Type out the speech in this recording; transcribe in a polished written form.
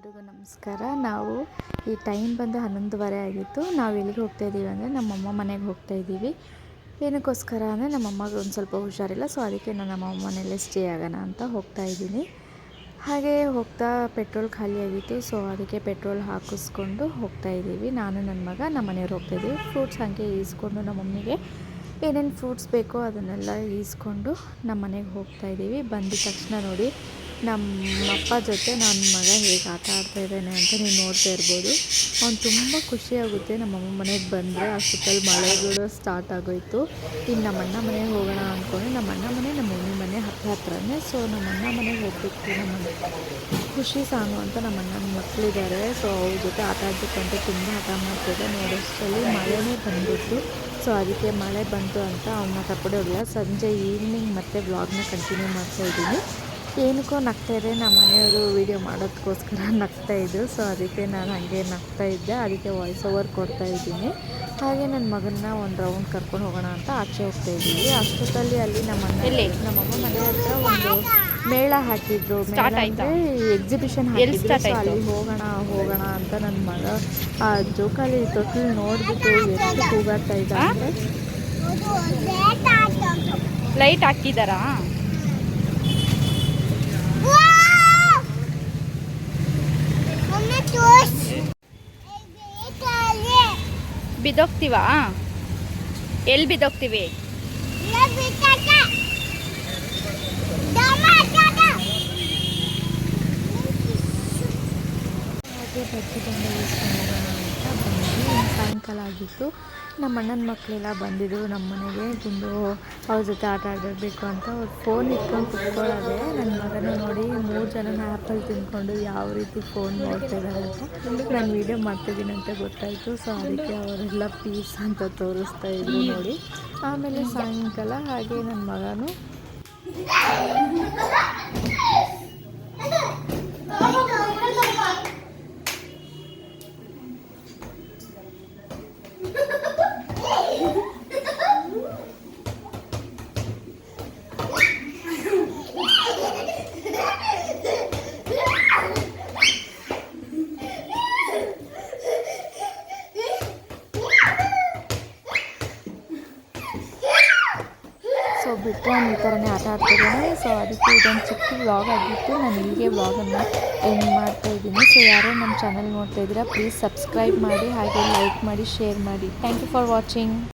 ಎಲ್ರಿಗೂ ನಮಸ್ಕಾರ. ನಾವು ಈ ಟೈಮ್ ಬಂದು 11:30 ಆಗಿತ್ತು. ನಾವು ಎಲ್ಲಿಗೆ ಹೋಗ್ತಾ ಇದ್ದೀವಿ ಅಂದರೆ ನಮ್ಮಮ್ಮ ಮನೆಗೆ ಹೋಗ್ತಾ ಇದ್ದೀವಿ. ಏನಕ್ಕೋಸ್ಕರ ಅಂದರೆ ನಮ್ಮಮ್ಮಗೆ ಒಂದು ಸ್ವಲ್ಪ ಹುಷಾರಿಲ್ಲ, ಸೊ ಅದಕ್ಕೆ ನಾನು ನಮ್ಮಮ್ಮ ಮನೆಯಲ್ಲೇ ಸ್ಟೇ ಆಗೋಣ ಅಂತ ಹೋಗ್ತಾ ಇದ್ದೀನಿ. ಹಾಗೆ ಹೋಗ್ತಾ ಪೆಟ್ರೋಲ್ ಖಾಲಿಯಾಗಿತ್ತು, ಸೊ ಅದಕ್ಕೆ ಪೆಟ್ರೋಲ್ ಹಾಕಿಸ್ಕೊಂಡು ಹೋಗ್ತಾ ಇದ್ದೀವಿ. ನಾನು ನನ್ನ ಮಗ ನಮ್ಮ ಮನೆಯವ್ರು ಹೋಗ್ತಾ ಇದ್ದೀವಿ. ಫ್ರೂಟ್ಸ್ ಹಾಗೆ ಈಸ್ಕೊಂಡು ನಮ್ಮ ಮಮ್ಮಿಗೆ ಏನೇನು ಫ್ರೂಟ್ಸ್ ಬೇಕೋ ಅದನ್ನೆಲ್ಲ ಈಸ್ಕೊಂಡು ನಮ್ಮ ಮನೆಗೆ ಹೋಗ್ತಾ ಇದ್ದೀವಿ. ಬಂದಿದ ತಕ್ಷಣ ನೋಡಿ ನಮ್ಮಪ್ಪ ಜೊತೆ ನನ್ನ ಮಗ ಹೇಗೆ ಆಟ ಆಡ್ತಾ ಇದ್ದಾನೆ ಅಂತ ನೀವು ನೋಡ್ತಾ ಇರ್ಬೋದು. ಅವ್ನು ತುಂಬ ಖುಷಿಯಾಗುತ್ತೆ ನಮ್ಮಮ್ಮ ಮನೆಗೆ ಬಂದರೆ. ಅಷ್ಟೊತ್ತಲ್ಲಿ ಮಳೆಗಳು ಸ್ಟಾರ್ಟ್ ಆಗೋಯಿತು. ಇನ್ನು ನಮ್ಮ ಅಣ್ಣ ಮನೆಗೆ ಹೋಗೋಣ ಅಂದ್ಕೊಂಡು, ನಮ್ಮ ಅಣ್ಣ ಮನೆ ನಮ್ಮ ಮಮ್ಮಿ ಮನೆ ಹತ್ರನೇ. ಸೊ ನಮ್ಮ ಅಣ್ಣ ಮನೆಗೆ ಹೋಗ್ಬಿಟ್ಟು ನಮ್ಮ ಖುಷಿ ಸಾನು ಅಂತ ನಮ್ಮ ಅಣ್ಣನ ಮಕ್ಕಳಿದ್ದಾರೆ. ಸೊ ಅವ್ರ ಜೊತೆ ಆಟ ಆಡಬೇಕಂತ ತುಂಬ ಆಟ ಮಾಡ್ತಿದ್ದೆ. ನೋಡೋಷ್ಟರಲ್ಲಿ ಮಳೆನೇ ಬಂದ್ಬಿಟ್ಟು, ಸೊ ಅದಕ್ಕೆ ಮಳೆ ಬಂತು ಅಂತ ಅವನ್ನ ಕರ್ಕೊಂಡು ಹೋಗಲ್ಲ. ಸಂಜೆ ಈವ್ನಿಂಗ್ ಮತ್ತೆ ವ್ಲಾಗ್ನ ಕಂಟಿನ್ಯೂ ಮಾಡ್ತಾಯಿದ್ದೀನಿ. ಏನಕ್ಕೋ ನಗ್ತಾಯಿದ್ದೆ, ನಮ್ಮ ಮನೆಯವರು ವೀಡಿಯೋ ಮಾಡೋದಕ್ಕೋಸ್ಕರ ನಗ್ತಾಯಿದ್ರು. ಸೊ ಅದಕ್ಕೆ ನಾನು ಹಾಗೆ ನಗ್ತಾಯಿದ್ದೆ, ಅದಕ್ಕೆ ವಾಯ್ಸ್ ಓವರ್ ಕೊಡ್ತಾಯಿದ್ದೀನಿ. ಹಾಗೆ ನನ್ನ ಮಗನ್ನ ಒಂದು ರೌಂಡ್ ಕರ್ಕೊಂಡು ಹೋಗೋಣ ಅಂತ ಆಚೆ ಹೋಗ್ತಾಯಿದ್ದೀವಿ. ಅಷ್ಟೊತ್ತಲ್ಲಿ ಅಲ್ಲಿ ನಮ್ಮಮ್ಮ ಮನೆ ಹತ್ರ ಒಂದು ಮೇಳ ಹಾಕಿದ್ರು. ಮೇಳ ಅಂದರೆ ಎಕ್ಸಿಬಿಷನ್ ಹಾಕಿದ್ರು. ಸೊ ಅಲ್ಲಿ ಹೋಗೋಣ ಅಂತ ನನ್ನ ಮಗ ಆ ಜೋಕಾಲಿ ತೊಟ್ಟಿಲು ನೋಡಿಬಿಟ್ಟು ಎಷ್ಟು ಕೂಗಾಡ್ತಾ ಇದ್ದ ಅಂದರೆ. ಲೈಟ್ ಹಾಕಿದಾರಾ? ಬಿದ್ದೋಗ್ತೀವಾ? ಎಲ್ಲಿ ಬಿದ್ದೋಗ್ತೀವಿ? ಬಜ್ಜಿ ಬಂದು ಈಸ್ಕೊಂಡು ಅಂತ ಬಂದ್ವಿ. ಸಾಯಂಕಾಲ ಆಗಿತ್ತು. ನಮ್ಮ ಅಣ್ಣನ ಮಕ್ಕಳೆಲ್ಲ ಬಂದಿದ್ದು ನಮ್ಮ ಮನೆಗೆ ಗುಂಡು ಅವ್ರ ಜೊತೆ ಆಟ ಆಡಬೇಕು ಅಂತ. ಅವ್ರು ಫೋನ್ ಇಟ್ಕೊಂಡು ಕುತ್ಕೊಳ್ಳೋದೆ. ನನ್ನ ಮಗನ ನೋಡಿ 3 ಜನ ಆ್ಯಪಲ್ ತಿಂದ್ಕೊಂಡು ಯಾವ ರೀತಿ ಫೋನ್ ನೋಡ್ತಿದ್ದಾರೆ ಅಂತ ನಾನು ವೀಡಿಯೋ ಮಾಡ್ತಿದ್ದೀನಿ ಅಂತ ಗೊತ್ತಾಯಿತು. ಸೊ ಅದಕ್ಕೆ ಅವರೆಲ್ಲ ಪೀಸ್ ಅಂತ ತೋರಿಸ್ತಾ ಇದ್ರು ನೋಡಿ. ಆಮೇಲೆ ಸಾಯಂಕಾಲ ಹಾಗೆ ನನ್ನ ಮಗನೂ ಬಿಟ್ಟರೆ ಈ ಥರನೇ ಆಟ ಆಡ್ತಿದ್ದಾನೆ. ಸೊ ಅದಕ್ಕೆ ಇದೊಂದು ಚಿಕ್ಕ ವ್ಲಾಗ್ ಆಗಿತ್ತು. ನಾನು ಇಲ್ಲಿಗೆ ವ್ಲಾಗನ್ನು ಎಂಡ್ ಮಾಡ್ತಾಯಿದ್ದೀನಿ. ಸೊ ಯಾರೋ ನಮ್ಮ ಚಾನಲ್ ನೋಡ್ತಾ ಇದ್ದೀರಾ, ಪ್ಲೀಸ್ ಸಬ್ಸ್ಕ್ರೈಬ್ ಮಾಡಿ, ಹಾಗೆ ಲೈಕ್ ಮಾಡಿ, ಶೇರ್ ಮಾಡಿ. Thank you for watching.